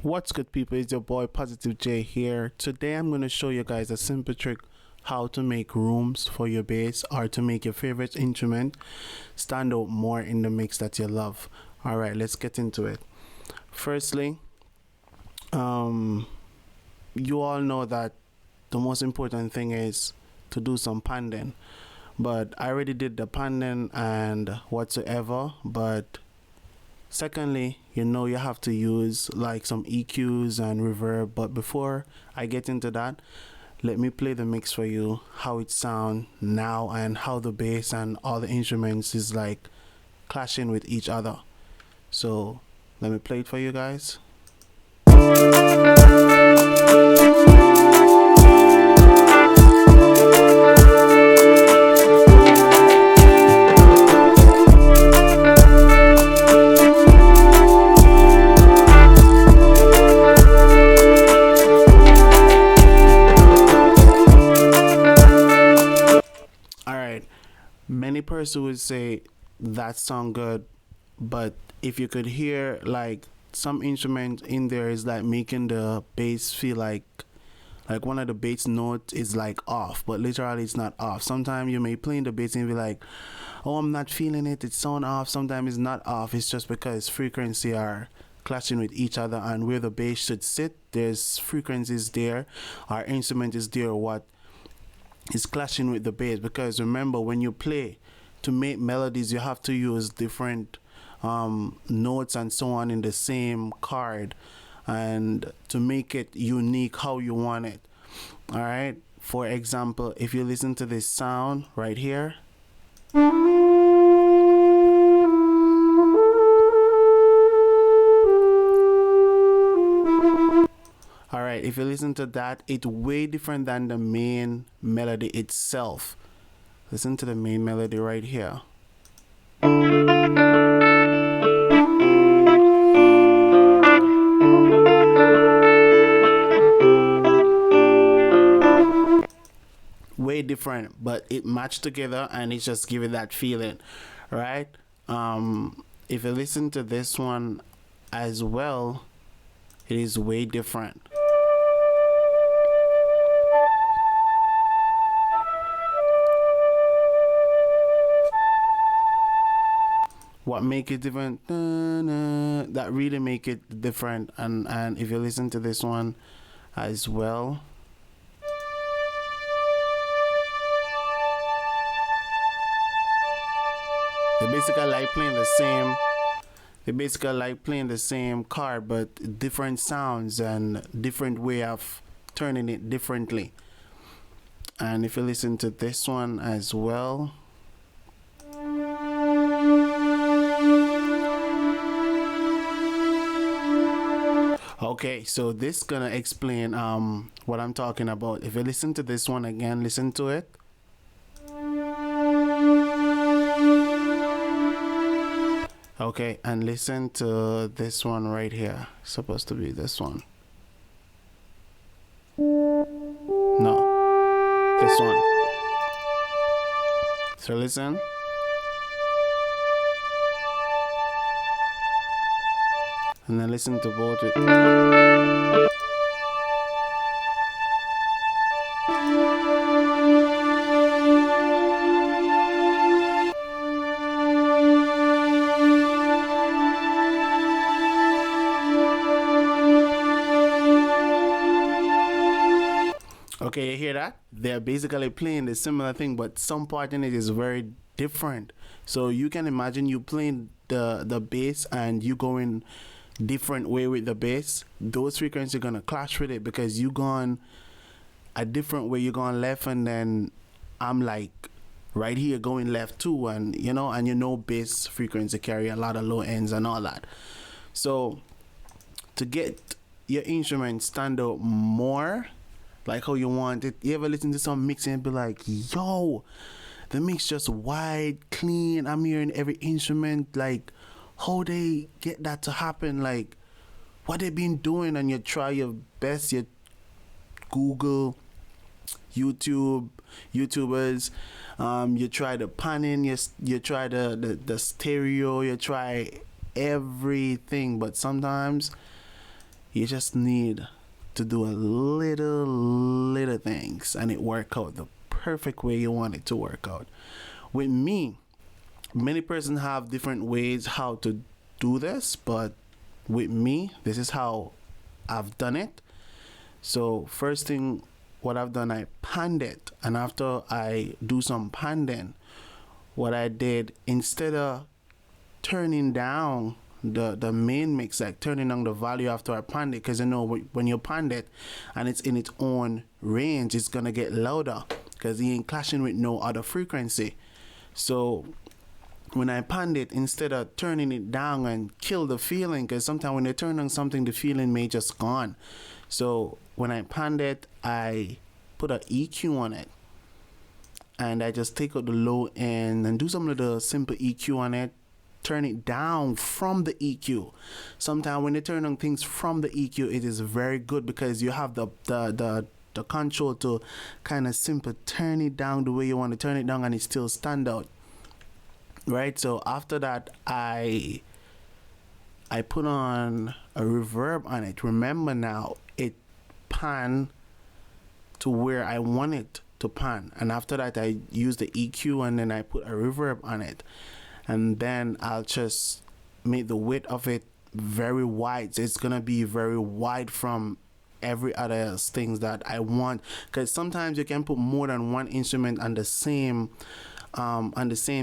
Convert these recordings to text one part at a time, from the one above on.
What's good, people? It's your boy Positive J here. Today I'm going to show you guys a simple trick how to make rooms for your bass or to make your favorite instrument stand out more in the mix that you love. Alright, let's get into it. Firstly, you all know that the most important thing is to do some panding, but I already did the panding and whatsoever. But secondly, you have to use like some EQs and reverb. But before I get into that, let me play the mix for you, how it sounds now and how the bass and all the instruments is like clashing with each other. So let me play it for you guys. Many person would say that sound good, but if you could hear like some instrument in there is like making the bass feel like one of the bass notes is like off, but literally it's not off. Sometimes you may play the bass and be like, oh, I'm not feeling it, it's sound off. Sometimes it's not off, it's just because frequency are clashing with each other, and where the bass should sit, there's frequencies there, our instrument is there, what is clashing with the bass. Because remember, when you play to make melodies, you have to use different notes and so on in the same chord, and to make it unique how you want it. All right, for example, if you listen to this sound right here, alright, if you listen to that, it's way different than the main melody itself. Listen to the main melody right here. Way different, but it matched together and it's just giving that feeling, right? If you listen to this one as well, it is way different. What make it different, that really make it different. And if you listen to this one as well, they basically like playing the same chord, but different sounds and different way of turning it differently. And if you listen to this one as well, okay, so this gonna explain what I'm talking about. If you listen to this one again, listen to it. Okay, and listen to this one right here. It's supposed to be this one. No, this one. So listen. And then listen to both it. Okay, you hear that? They're basically playing the similar thing, but some part in it is very different. So you can imagine you playing the bass and you going different way with the bass. Those frequencies are gonna clash with it because you gone a different way. You're going left, and then I'm like right here going left too, and bass frequency carry a lot of low ends and all that. So to get your instrument stand out more like how you want it, you ever listen to some mixing and be like, yo, the mix just wide, clean, I'm hearing every instrument, like how they get that to happen, like what they been doing, and you try your best, you Google, YouTubers, you try the panning, you try the stereo, you try everything, but sometimes You just need to do a little things and it work out the perfect way you want it to work out. With me, many persons have different ways how to do this, but with me, this is how I've done it. So first thing what I've done, I panned it, and after I do some panding, what I did, instead of turning down the main mix, like turning down the value after I panned it, because you know when you pan it and it's in its own range, it's gonna get louder because it ain't clashing with no other frequency. So when I panned it, instead of turning it down and kill the feeling, because sometimes when you turn on something, the feeling may just gone. So when I panned it, I put an EQ on it, and I just take out the low end and do some of the simple EQ on it. Turn it down from the EQ. Sometimes when you turn on things from the EQ, it is very good because you have the control to kind of simple turn it down the way you want to turn it down, and it still stand out. Right. So after that, I put on a reverb on it. Remember now, it pan to where I want it to pan, and after that, I use the EQ and then I put a reverb on it, and then I'll just make the width of it very wide. So it's gonna be very wide from every other things that I want, because sometimes you can put more than one instrument on the same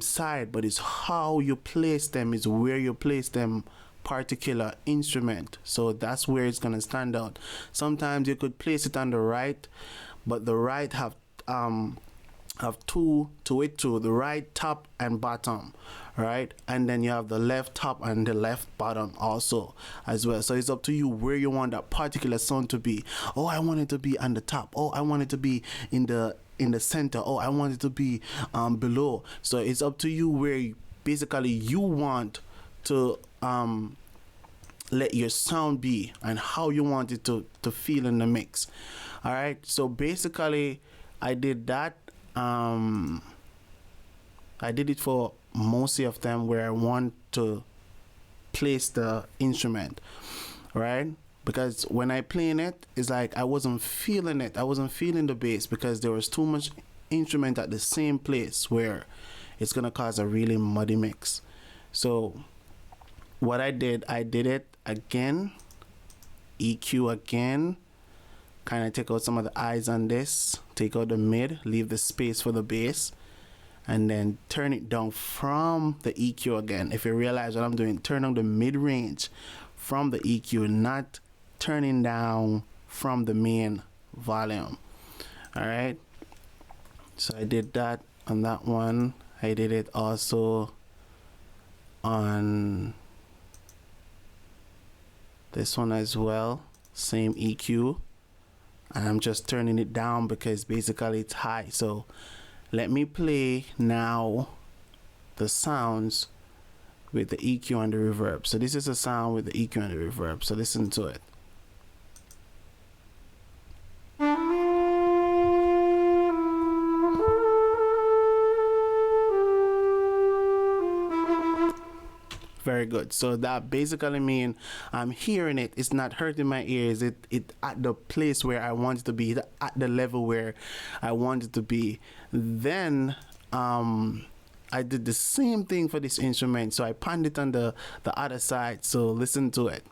side, but it's how you place them, is where you place them particular instrument. So that's where it's gonna stand out. Sometimes you could place it on the right, but the right have two to it too, the right top and bottom, right? And then you have the left top and the left bottom also as well. So it's up to you where you want that particular sound to be. Oh, I want it to be on the top. Oh, I want it to be in the center. Oh, I want it to be below. So it's up to you where basically you want to let your sound be and how you want it to feel in the mix. All right. So basically, I did that. I did it for most of them where I want to place the instrument, right? Because when I playing it, it's like I wasn't feeling it. I wasn't feeling the bass because there was too much instrument at the same place where it's gonna cause a really muddy mix. So what I did it again, EQ again, kind of take out some of the eyes on this, take out the mid, leave the space for the bass, and then turn it down from the EQ again. If you realize what I'm doing, turn on the mid range from the EQ, not turning down from the main volume. All right. So I did that on that one. I did it also on this one as well. Same EQ. And I'm just turning it down because basically it's high. So let me play now the sounds with the EQ and the reverb. So this is a sound with the EQ and the reverb. So listen to it. Very good. So that basically means I'm hearing it. It's not hurting my ears. It at the place where I want it to be, at the level where I want it to be. Then I did the same thing for this instrument. So I panned it on the other side. So listen to it.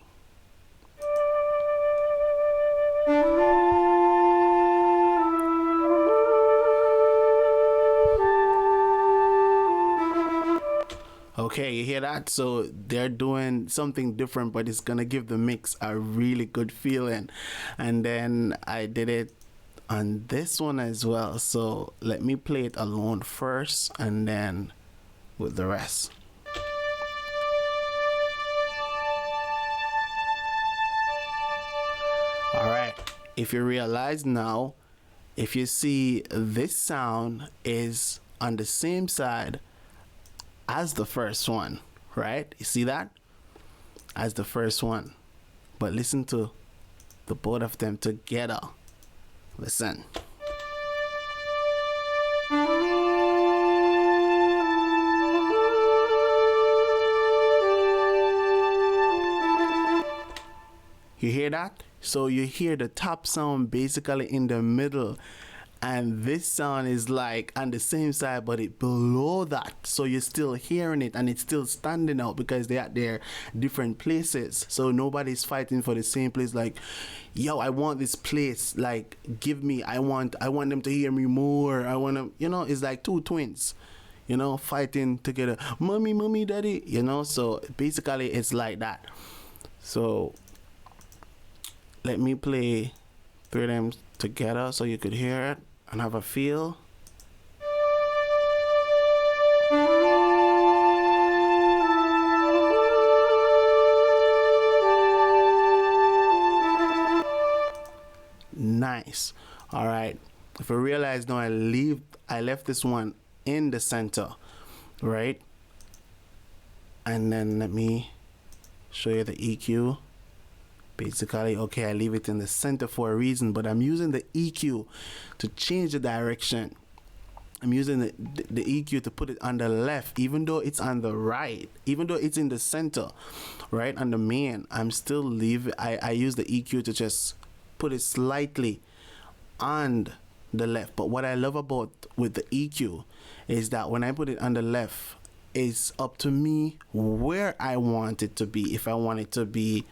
Okay, you hear that? So they're doing something different, but it's gonna give the mix a really good feeling. And then I did it on this one as well. So let me play it alone first and then with the rest. All right. If you realize now, if you see this sound is on the same side as the first one, right? You see that? As the first one. But listen to the both of them together. Listen. You hear that? So you hear the top sound basically in the middle, and this sound is like on the same side, but it below that. So you're still hearing it, and it's still standing out because they are there different places. So nobody's fighting for the same place. Like, yo, I want this place. Like, give me. I want them to hear me more. I want them. It's like two twins. Fighting together. Mommy, mommy, daddy. So basically, it's like that. So let me play three of them together so you could hear it and have a feel. Nice. All right. If you realize now, I left this one in the center, right? And then let me show you the EQ. Basically, okay, I leave it in the center for a reason, but I'm using the EQ to change the direction. I'm using the EQ to put it on the left, even though it's on the right, even though it's in the center, right? On the main, I'm still leave. I use the EQ to just put it slightly on the left. But what I love about with the EQ is that when I put it on the left, it's up to me where I want it to be. If I want it to be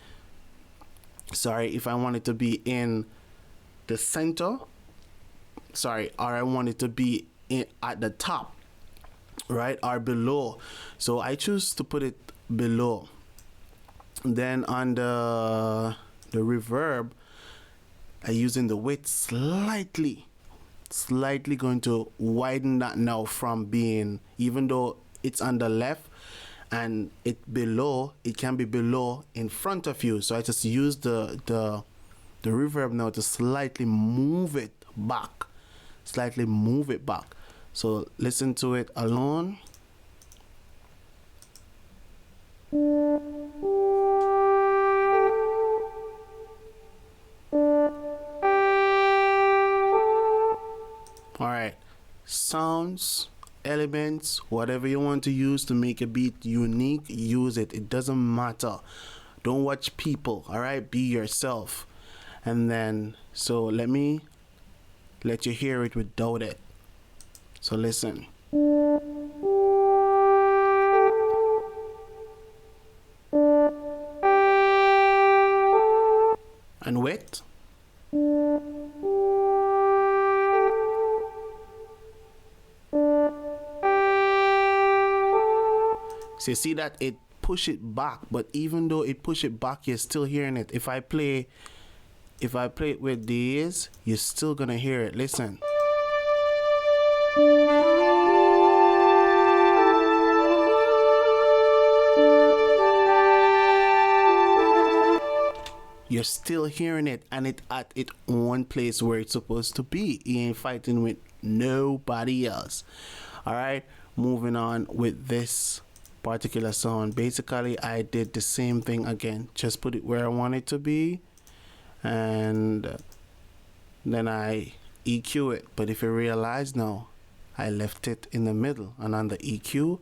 in the center, or I want it to be at the top, right, or below. So I choose to put it below. Then on the reverb, I'm using the width slightly going to widen that now from being, even though it's on the left and it can be below in front of you. So I just use the reverb now to slightly move it back. So listen to it alone. All right, sounds, elements, whatever you want to use to make a beat unique, use it. It doesn't matter. Don't watch people. All right, be yourself. And then, so let me let you hear it without it. So listen. And wait. So you see that it push it back, but even though it push it back, you're still hearing it. If I play it with these, you're still gonna hear it. Listen. You're still hearing it, and it at its own place where it's supposed to be. You ain't fighting with nobody else. All right, moving on with this particular sound. Basically, I did the same thing again. Just put it where I want it to be, and then I EQ it. But if you realize now, I left it in the middle, and on the EQ,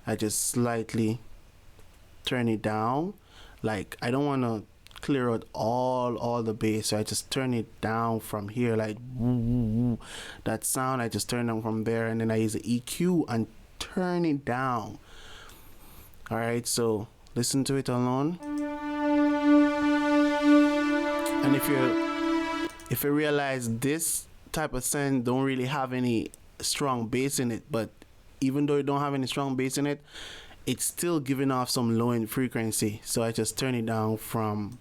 I just slightly turn it down. Like, I don't want to clear out all the bass, so I just turn it down from here, like woo, woo, woo. That sound I just turn down from there, and then I use the EQ and turn it down. All right, so listen to it alone. And if you realize this type of sound don't really have any strong bass in it, but even though it don't have any strong bass in it, it's still giving off some low end frequency. So I just turn it down from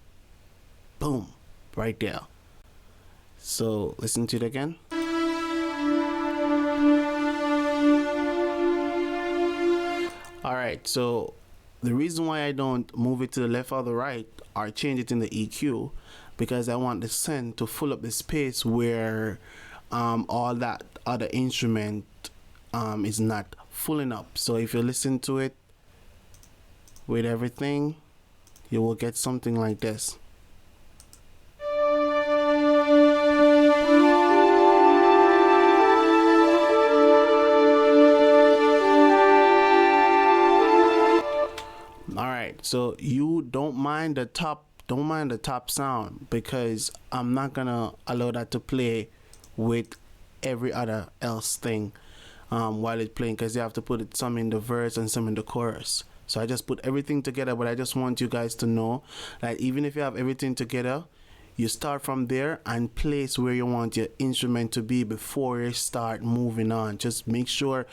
boom, right there. So listen to it again. Alright, so the reason why I don't move it to the left or the right or change it in the EQ, because I want the send to fill up the space where all that other instrument is not filling up. So if you listen to it with everything, you will get something like this. Alright, so you don't mind the top don't mind the top sound, because I'm not gonna allow that to play with every other else thing while it's playing, because you have to put it some in the verse and some in the chorus. So I just put everything together, but I just want you guys to know that even if you have everything together, you start from there and place where you want your instrument to be before you start moving on. Just make sure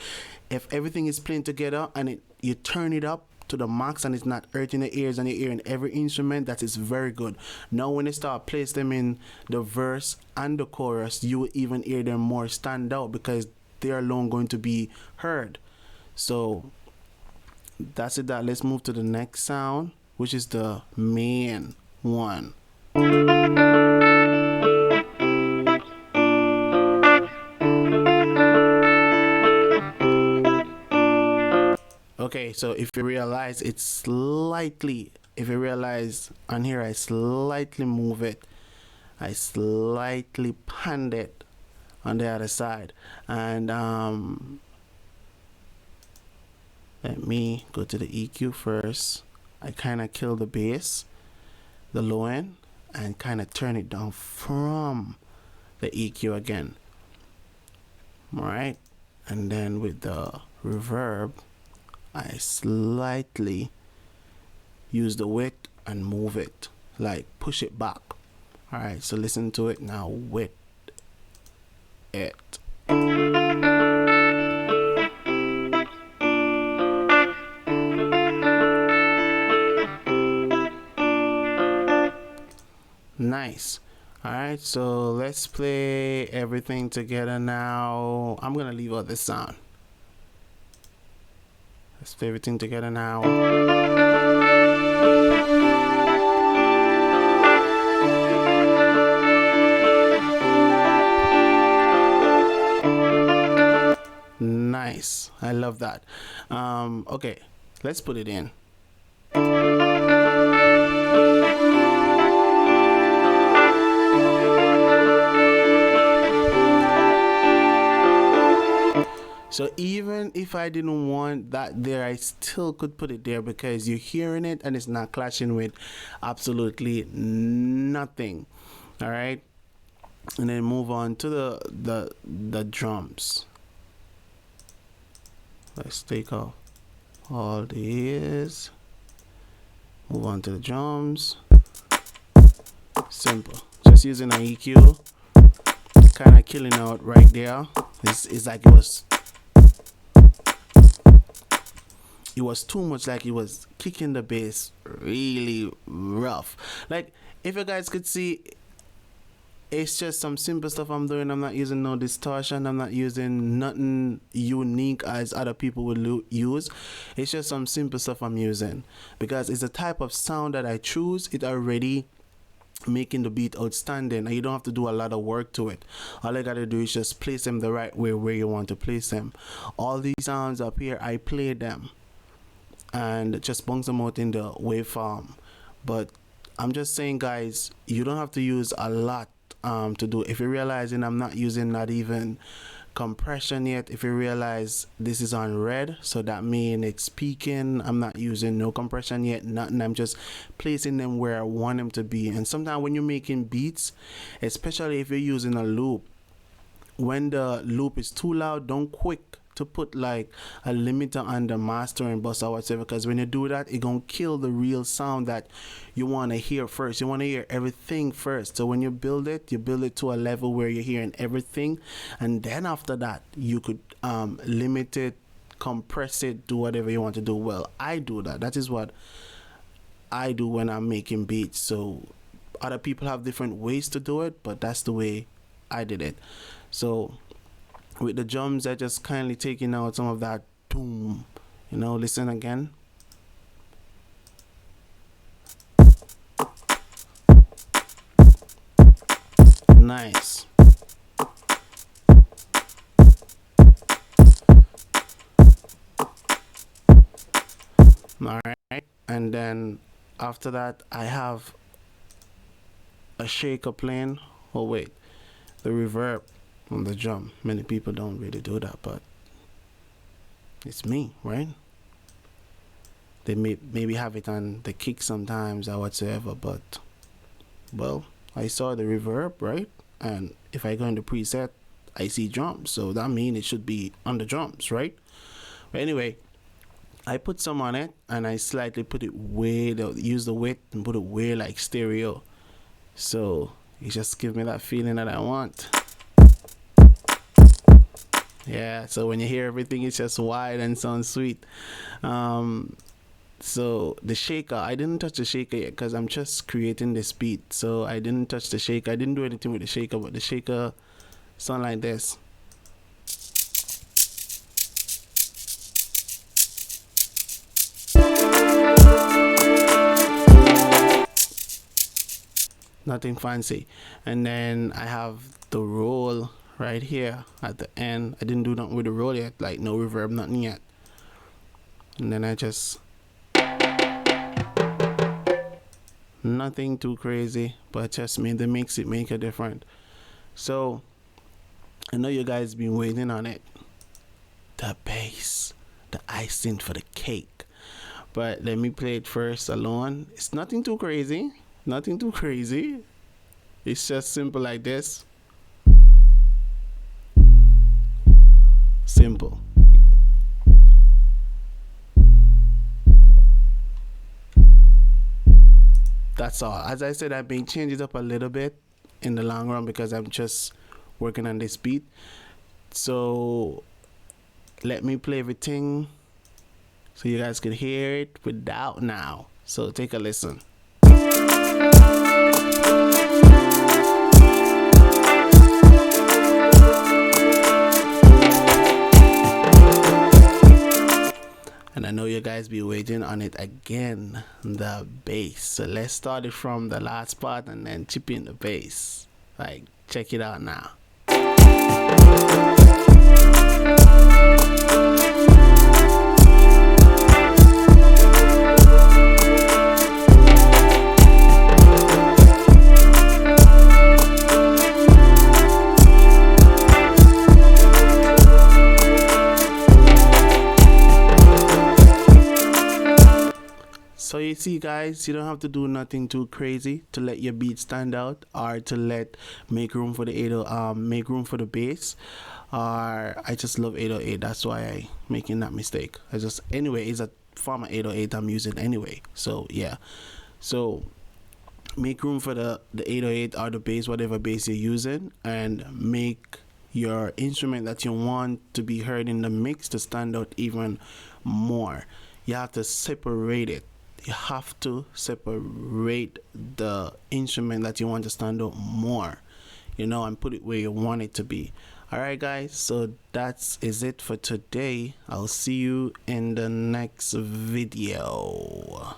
if everything is playing together and you turn it up to the max and it's not hurting the ears and you're hearing every instrument, that is very good. Now when you start place them in the verse and the chorus, you will even hear them more stand out because they're alone going to be heard. So that's it. That let's move to the next sound, which is the main one. Okay, so if you realize it's slightly, if you realize on here I slightly move it, I slightly pan it on the other side, and let me go to the EQ first. I kind of kill the bass, the low end, and kind of turn it down from the EQ again. Alright, and then with the reverb, I slightly use the width and move it, like push it back. Alright, so listen to it now with it. Nice. Alright, so let's play everything together now. I'm gonna leave out this sound. Let's play everything together now. Nice. I love that. Okay, let's put it in. So even if I didn't want that there, I still could put it there because you're hearing it and it's not clashing with absolutely nothing. All right, and then move on to the drums. Let's take off all these. Move on to the drums. Simple. Just using an EQ, kind of killing out right there. It's like it was too much, like it was kicking the bass really rough. Like if you guys could see, it's just some simple stuff I'm doing. I'm not using no distortion. I'm not using nothing unique as other people would use. It's just some simple stuff I'm using because it's a type of sound that I choose. It already making the beat outstanding, and you don't have to do a lot of work to it. All I gotta do is just place them the right way where you want to place them. All these sounds up here, I play them and just bounce them out in the waveform. But I'm just saying, guys, you don't have to use a lot to do. If you're realizing I'm not using not even compression yet, if you realize this is on red, so that means it's peaking. I'm not using no compression yet, nothing. I'm just placing them where I want them to be. And sometimes when you're making beats, especially if you're using a loop, when the loop is too loud, don't quick to put like a limiter on the mastering bus or whatever, because when you do that, it gonna kill the real sound that you want to hear first. You want to hear everything first. So when you build it to a level where you're hearing everything, and then after that you could limit it, compress it, do whatever you want to do. Well, I do that. That is what I do when I'm making beats. So other people have different ways to do it, but that's the way I did it. So with the drums, I just kindly taking out some of that boom. You know, listen again. Nice. Alright. And then after that, I have a shaker playing. Oh, wait. The reverb on the drum. Many people don't really do that, but it's me, right? They maybe have it on the kick sometimes or whatsoever, but well, I saw the reverb, right? And if I go into preset, I see drums, so that means it should be on the drums, right? But anyway, I put some on it and I slightly put it way, use the width and put it way like stereo. So it just gives me that feeling that I want. Yeah, so when you hear everything, it's just wide and sounds sweet. So the shaker, I didn't touch the shaker yet because I'm just creating this beat. So I didn't touch the shaker. I didn't do anything with the shaker, but the shaker sound like this. Nothing fancy. And then I have the roll right here at the end. I didn't do nothing with the roll yet, like no reverb, nothing yet. And then I just, nothing too crazy, but just made the mix it make a difference. So I know you guys been waiting on it. The bass, the icing for the cake. But let me play it first alone. It's nothing too crazy. Nothing too crazy. It's just simple like this. Simple. That's all. As I said, I may change it up a little bit in the long run because I'm just working on this beat. So let me play everything so you guys can hear it without now. So take a listen. And I know you guys be waiting on it again, the bass. So let's start it from the last part and then chip in the bass. Like, check it out now. So you see guys, you don't have to do nothing too crazy to let your beat stand out or to make room for the make room for the bass. Or I just love 808, that's why I making that mistake. Anyway, it's a form of 808 I'm using anyway. So yeah. So make room for the 808 or the bass, whatever bass you're using, and make your instrument that you want to be heard in the mix to stand out even more. You have to separate it. You have to separate the instrument that you want to stand out more, and put it where you want it to be. Alright guys, so that is it for today. I'll see you in the next video.